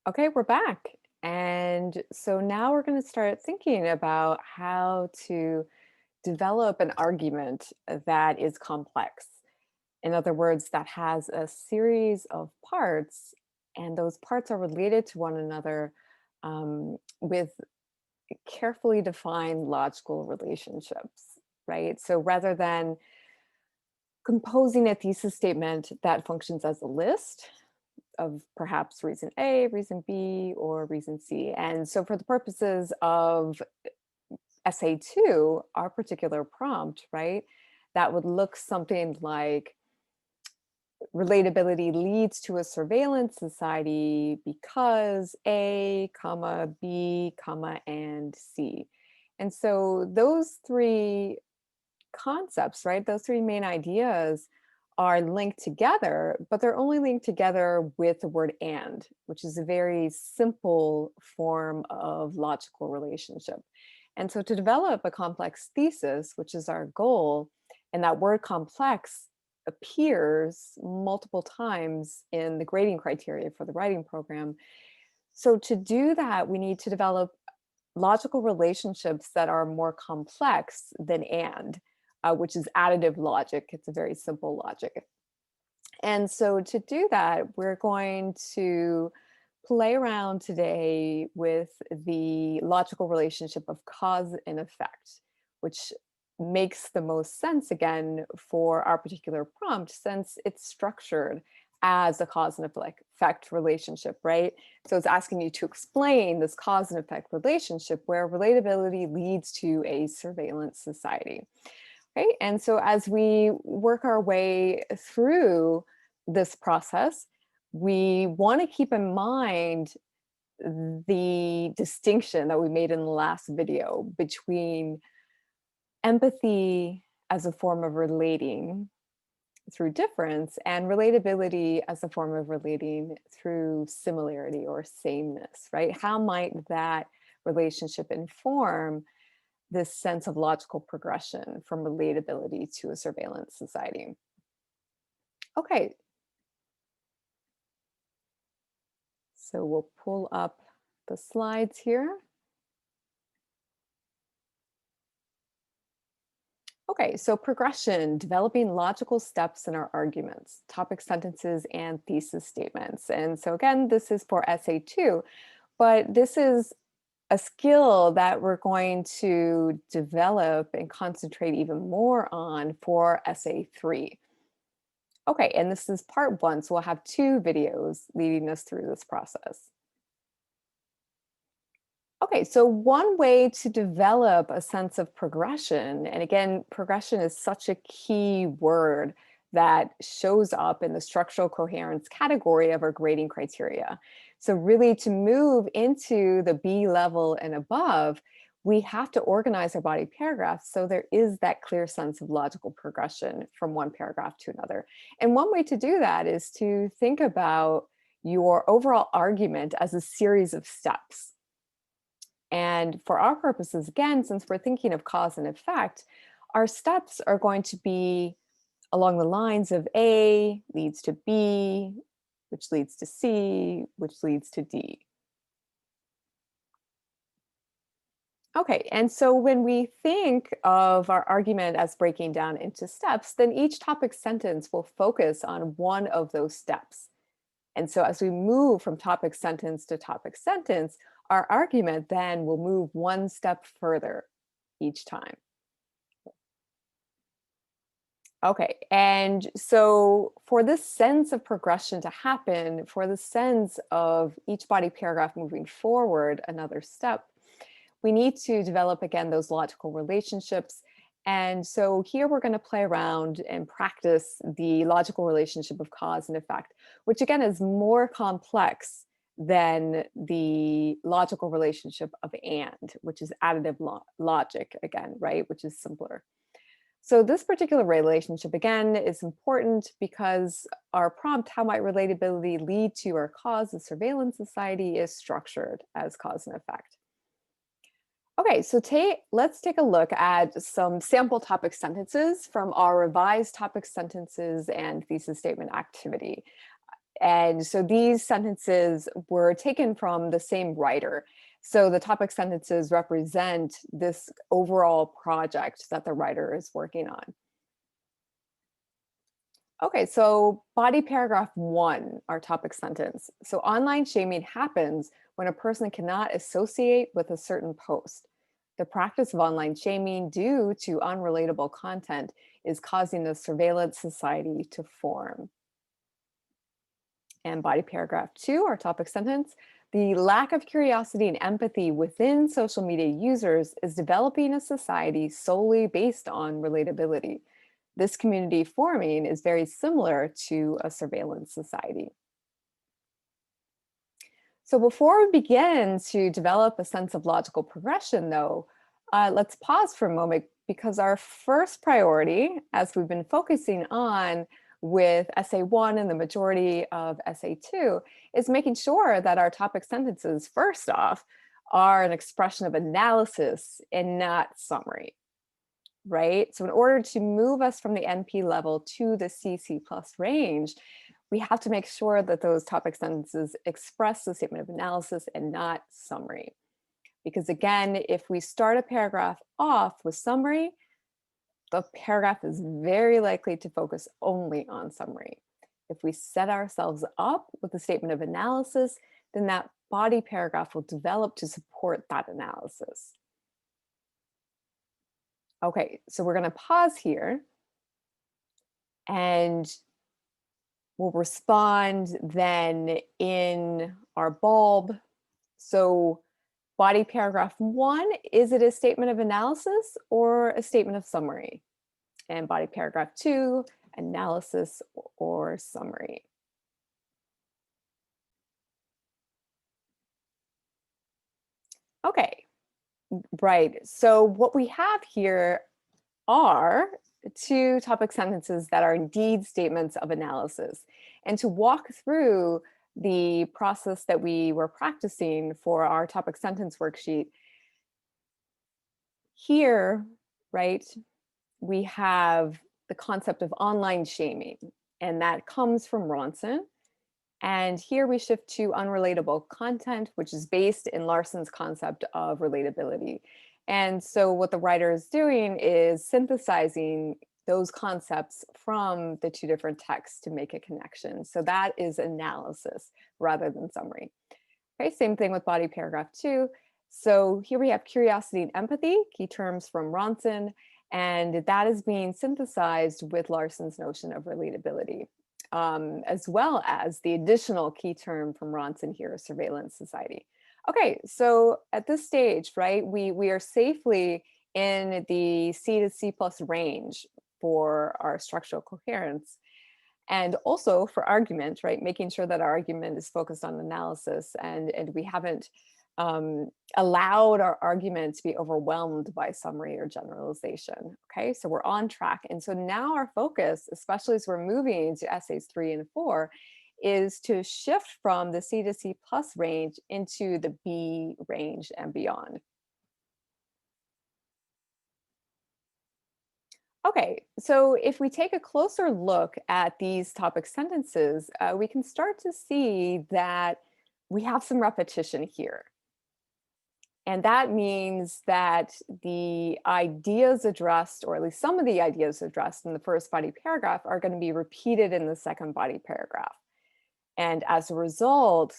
Okay, we're back. And so now we're going to start thinking about how to develop an argument that is complex. In other words, that has a series of parts, and those parts are related to one another with carefully defined logical relationships, right? So rather than composing a thesis statement that functions as a list, of perhaps reason A, reason B, or reason C. And so for the purposes of SA2, our particular prompt, right, that would look something like relatability leads to a surveillance society because A, comma, B, comma, and C. And so those three concepts, right? Those three main ideas are linked together, but they're only linked together with the word and, which is a very simple form of logical relationship. And so to develop a complex thesis, which is our goal, and that word complex appears multiple times in the grading criteria for the writing program. So to do that, we need to develop logical relationships that are more complex than and, which is additive logic. It's a very simple logic. And so to do that, we're going to play around today with the logical relationship of cause and effect, which makes the most sense again for our particular prompt since it's structured as a cause and effect relationship, right? So it's asking you to explain this cause and effect relationship where relatability leads to a surveillance society. Right. And so as we work our way through this process, we want to keep in mind the distinction that we made in the last video between empathy as a form of relating through difference and relatability as a form of relating through similarity or sameness, right? How might that relationship inform this sense of logical progression from relatability to a surveillance society? Okay, so we'll pull up the slides here. Okay, so progression, developing logical steps in our arguments, topic sentences, and thesis statements. And so again, this is for SA2, but this is a skill that we're going to develop and concentrate even more on for SA3. Okay, and this is part one, so we'll have two videos leading us through this process. Okay, so one way to develop a sense of progression, and again, progression is such a key word that shows up in the structural coherence category of our grading criteria. So really to move into the B level and above, we have to organize our body paragraphs so there is that clear sense of logical progression from one paragraph to another. And one way to do that is to think about your overall argument as a series of steps. And for our purposes, again, since we're thinking of cause and effect, our steps are going to be along the lines of A leads to B, which leads to C, which leads to D. Okay, and so when we think of our argument as breaking down into steps, then each topic sentence will focus on one of those steps. And so as we move from topic sentence to topic sentence, our argument then will move one step further each time. Okay, and so for this sense of progression to happen, for the sense of each body paragraph moving forward another step, we need to develop again those logical relationships. And so here we're going to play around and practice the logical relationship of cause and effect, which again is more complex than the logical relationship of and, which is additive logic again, right, which is simpler. So this particular relationship, again, is important because our prompt, how might relatability lead to our cause of surveillance society, is structured as cause and effect. Okay, so let's take a look at some sample topic sentences from our revised topic sentences and thesis statement activity. And so these sentences were taken from the same writer. So the topic sentences represent this overall project that the writer is working on. Okay, so body paragraph 1, our topic sentence. So online shaming happens when a person cannot associate with a certain post. The practice of online shaming due to unrelatable content is causing the surveillance society to form. And body paragraph 2, our topic sentence. The lack of curiosity and empathy within social media users is developing a society solely based on relatability. This community forming is very similar to a surveillance society. So before we begin to develop a sense of logical progression, though, let's pause for a moment, because our first priority, as we've been focusing on with essay 1 and the majority of essay 2, is making sure that our topic sentences, first off, are an expression of analysis and not summary, right? So in order to move us from the NP level to the CC plus range, we have to make sure that those topic sentences express the statement of analysis and not summary. Because again, if we start a paragraph off with summary, the paragraph is very likely to focus only on summary. If we set ourselves up with a statement of analysis, then that body paragraph will develop to support that analysis. Okay, so we're going to pause here and we'll respond then in our bulb. So body paragraph 1, is it a statement of analysis or a statement of summary? And body paragraph 2, analysis or summary. Okay, right. So what we have here are 2 topic sentences that are indeed statements of analysis. And to walk through the process that we were practicing for our topic sentence worksheet, here, right, we have the concept of online shaming, and that comes from Ronson. And here we shift to unrelatable content, which is based in Larson's concept of relatability. And so what the writer is doing is synthesizing those concepts from the 2 different texts to make a connection. So that is analysis rather than summary. Okay, same thing with body paragraph 2. So here we have curiosity and empathy, key terms from Ronson, and that is being synthesized with Larson's notion of relatability. As well as the additional key term from Ronson here, surveillance society. Okay, so at this stage, right, we are safely in the C to C plus range for our structural coherence. And also for argument, right, making sure that our argument is focused on analysis and we haven't allowed our argument to be overwhelmed by summary or generalization. Okay, so we're on track. And so now our focus, especially as we're moving to essays 3 and 4, is to shift from the C to C plus range into the B range and beyond. Okay, so if we take a closer look at these topic sentences, we can start to see that we have some repetition here. And that means that the ideas addressed, or at least some of the ideas addressed in the first body paragraph, are going to be repeated in the second body paragraph. And as a result,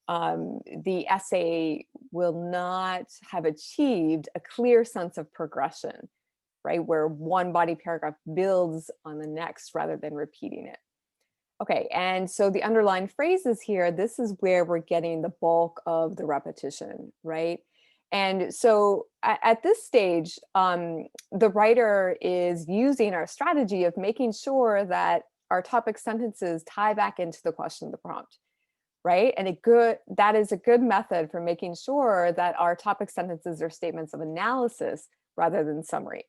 the essay will not have achieved a clear sense of progression, right? Where one body paragraph builds on the next rather than repeating it. Okay, and so the underlined phrases here, this is where we're getting the bulk of the repetition, right? And so at this stage, the writer is using our strategy of making sure that our topic sentences tie back into the question of the prompt, right? And that is a good method for making sure that our topic sentences are statements of analysis rather than summary.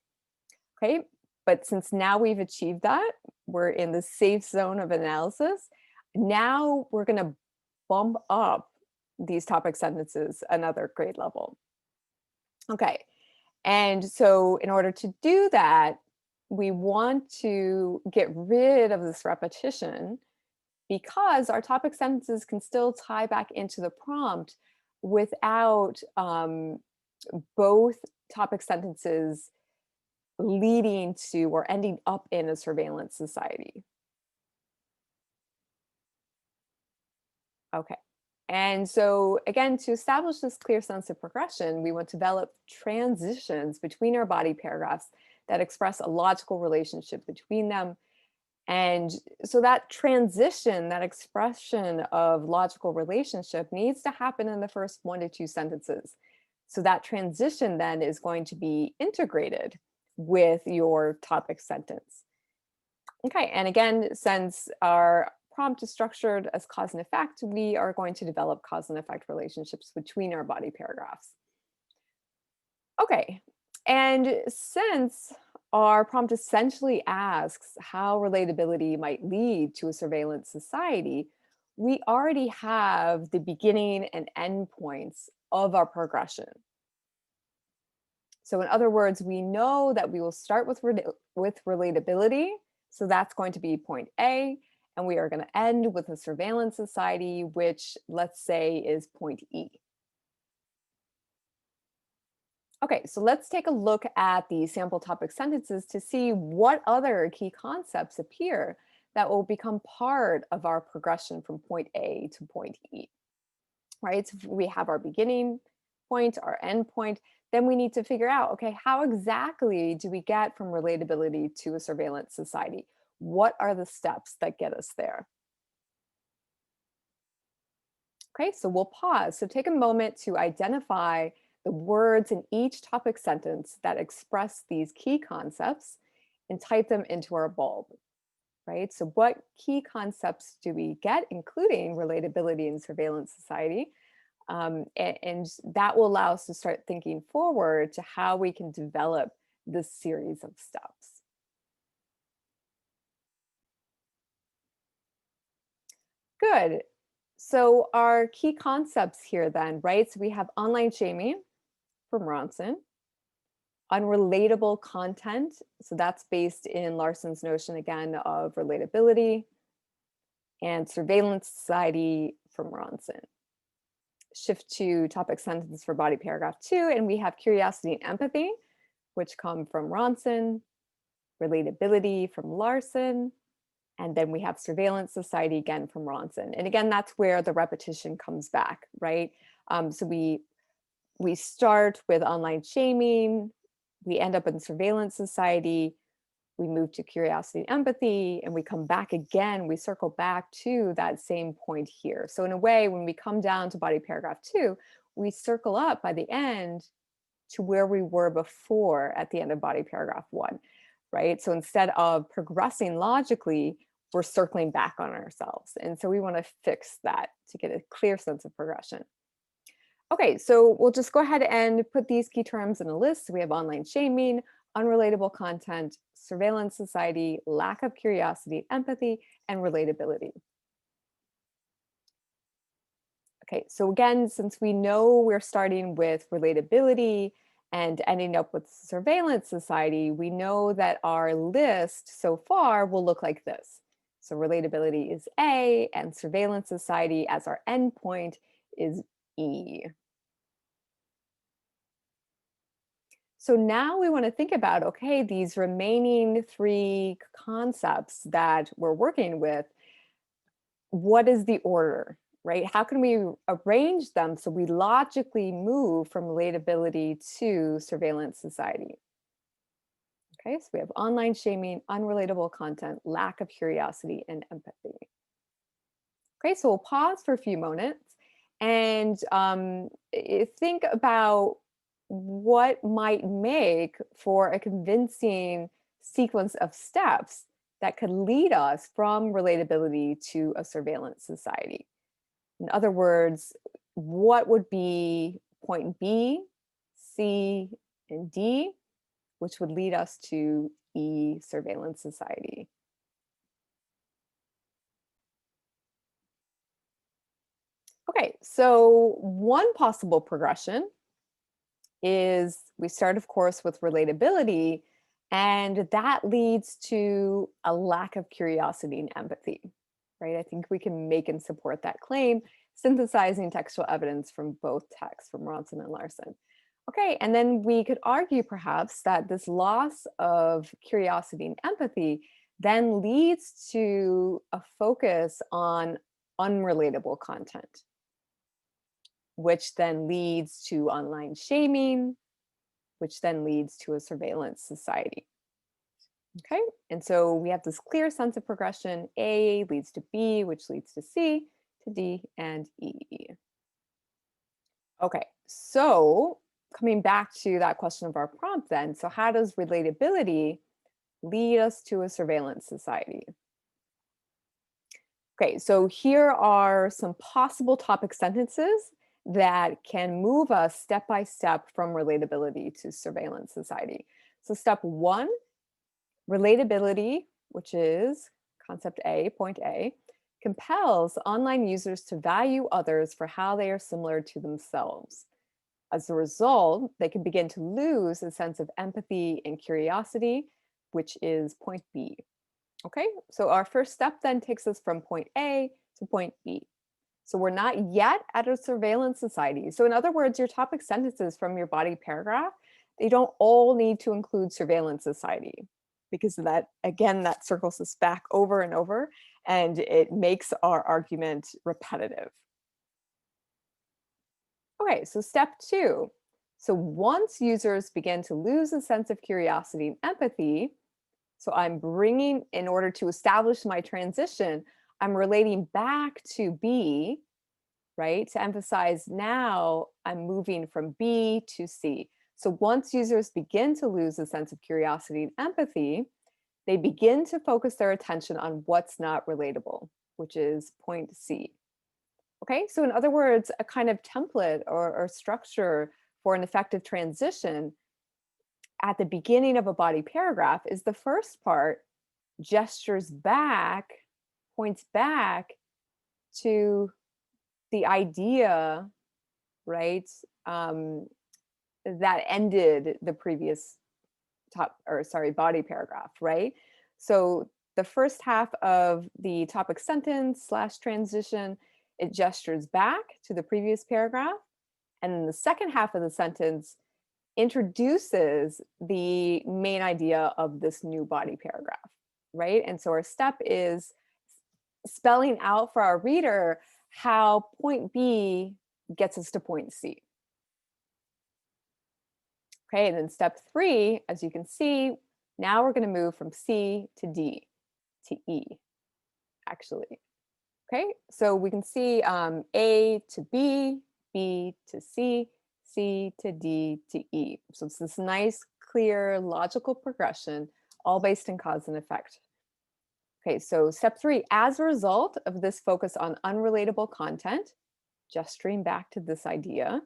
Okay, but since now we've achieved that, we're in the safe zone of analysis. Now we're going to bump up these topic sentences another grade level. Okay, and so in order to do that, we want to get rid of this repetition because our topic sentences can still tie back into the prompt without both topic sentences leading to or ending up in a surveillance society. Okay. And so, again, to establish this clear sense of progression, we want to develop transitions between our body paragraphs that express a logical relationship between them. And so, that transition, that expression of logical relationship needs to happen in the first 1 to 2 sentences. So, that transition then is going to be integrated with your topic sentence. Okay, and again, since our prompt is structured as cause and effect, we are going to develop cause and effect relationships between our body paragraphs. Okay, and since our prompt essentially asks how relatability might lead to a surveillance society, we already have the beginning and end points of our progression. So in other words, we know that we will start with relatability. So that's going to be point A. And we are going to end with a surveillance society, which let's say is point E. Okay, so let's take a look at the sample topic sentences to see what other key concepts appear that will become part of our progression from point A to point E. Right? So we have our beginning point, our end point. Then we need to figure out, okay, how exactly do we get from relatability to a surveillance society? What are the steps that get us there? Okay, so we'll pause. So take a moment to identify the words in each topic sentence that express these key concepts and type them into our bulb, right? So what key concepts do we get, including relatability and surveillance society? And that will allow us to start thinking forward to how we can develop this series of steps. Good. So our key concepts here then, right? So we have online shaming from Ronson, unrelatable content. So that's based in Larson's notion again of relatability, and surveillance society from Ronson. Shift to topic sentence for body paragraph 2, and we have curiosity and empathy, which come from Ronson, relatability from Larson, and then we have surveillance society again from Ronson. And again, that's where the repetition comes back, right? So we start with online shaming, we end up in surveillance society, we move to curiosity and empathy, and we come back again, we circle back to that same point here. So in a way, when we come down to body paragraph 2, we circle up by the end to where we were before at the end of body paragraph 1, right? So instead of progressing logically, we're circling back on ourselves. And so we want to fix that to get a clear sense of progression. Okay, so we'll just go ahead and put these key terms in a list. We have online shaming, unrelatable content, surveillance society, lack of curiosity, empathy, and relatability. Okay, so again, since we know we're starting with relatability and ending up with surveillance society, we know that our list so far will look like this. So relatability is A, and surveillance society as our endpoint is E. So now we want to think about, okay, these remaining 3 concepts that we're working with, what is the order, right? How can we arrange them so we logically move from relatability to surveillance society? Okay, so we have online shaming, unrelatable content, lack of curiosity, and empathy. Okay, so we'll pause for a few moments and think about what might make for a convincing sequence of steps that could lead us from relatability to a surveillance society. In other words, what would be point B, C, and D, which would lead us to E, surveillance society? Okay, so one possible progression is we start, of course, with relatability, and that leads to a lack of curiosity and empathy, right? I think we can make and support that claim, synthesizing textual evidence from both texts, from Ronson and Larson. Okay, and then we could argue perhaps that this loss of curiosity and empathy then leads to a focus on unrelatable content, which then leads to online shaming, which then leads to a surveillance society. Okay, and so we have this clear sense of progression. A leads to B, which leads to C, to D, and E. Okay, so coming back to that question of our prompt then, so how does relatability lead us to a surveillance society? Okay, so here are some possible topic sentences that can move us step by step from relatability to surveillance society. So step one, relatability, which is concept A, point A, compels online users to value others for how they are similar to themselves. As a result, they can begin to lose a sense of empathy and curiosity, which is point B. Okay, so our first step then takes us from point A to point B. So we're not yet at a surveillance society. So in other words, your topic sentences from your body paragraph, they don't all need to include surveillance society, because that, again, that circles us back over and over, and it makes our argument repetitive. Okay, so step two. So once users begin to lose a sense of curiosity and empathy, so I'm bringing, in order to establish my transition, I'm relating back to B, right? To emphasize now I'm moving from B to C. So once users begin to lose a sense of curiosity and empathy, they begin to focus their attention on what's not relatable, which is point C. Okay, so in other words, a kind of template or structure for an effective transition at the beginning of a body paragraph is the first part gestures back, points back to the idea, right, that ended the previous body paragraph, right? So the first half of the topic sentence slash transition, it gestures back to the previous paragraph. And then the second half of the sentence introduces the main idea of this new body paragraph, right? And so our step is spelling out for our reader how point B gets us to point C. Okay, and then step three, as you can see, now we're going to move from C to D to E, actually. Okay, so we can see A to B, B to C, C to D to E. So it's this nice, clear, logical progression, all based in cause and effect. Okay, so step three, as a result of this focus on unrelatable content, gesturing back to this idea,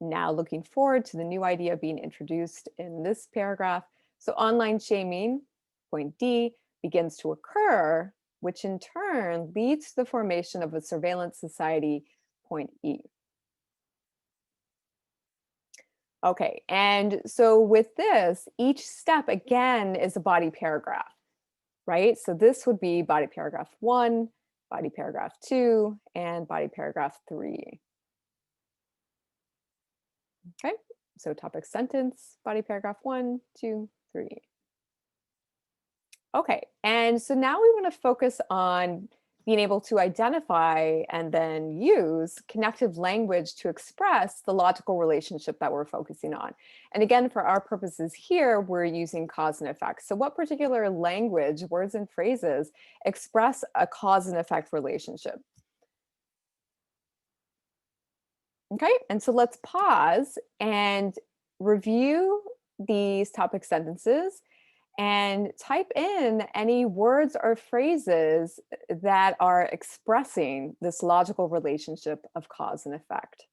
now looking forward to the new idea being introduced in this paragraph. So online shaming, point D, begins to occur, which in turn leads to the formation of a surveillance society, point E. Okay, and so with this, each step again is a body paragraph, right? So this would be body paragraph 1, body paragraph 2, and body paragraph 3. Okay, so topic sentence, body paragraph 1, 2, 3. Okay, and so now we want to focus on being able to identify and then use connective language to express the logical relationship that we're focusing on. And again, for our purposes here, we're using cause and effect. So what particular language, words and phrases express a cause and effect relationship? Okay, and so let's pause and review these topic sentences and type in any words or phrases that are expressing this logical relationship of cause and effect.